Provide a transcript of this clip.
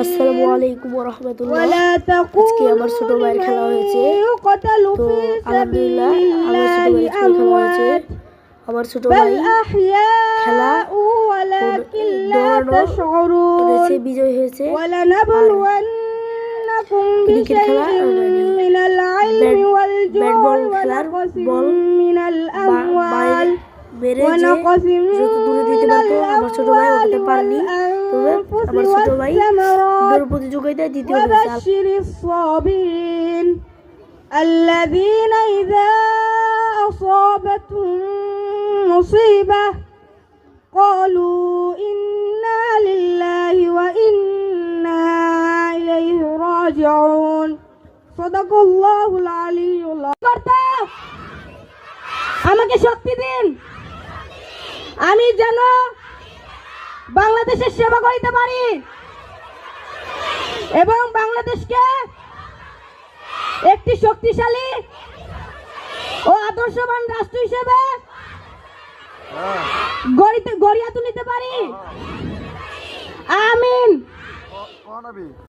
আসসালামু আলাইকুম ওয়া রাহমাতুল্লাহ। আজকে আমার ছোট ভাইয়ের খেলা হয়েছে, তো আলহামদুলিল্লাহ আমার ছোট ভাইয়ের খেলা হয়েছে। আমার ছোট ভাই খেলা দৌড়ানো বিজয় হয়েছে। ক্রিকেট খেলা ব্যাট বল খেলার বল মেরে যত দূরে দিতে পারতো আমার ছোট ভাই ওটাতে পারেনি, তবে আমার ছোট ভাই দৌড় প্রতিযোগিতায় দ্বিতীয় হয়েছে। الذين إذا أصابتهم مصيبة قالوا إنا لله وإنا إليه راجعون صدق الله العلي العظيم। আমাকে শক্তি দিন, আমি যেন বাংলাদেশের সেবা করতে পারি এবং বাংলাদেশকে একটি শক্তিশালী ও আদর্শবান রাষ্ট্র হিসেবে গড়িয়া তুলতে পারি। আমিন।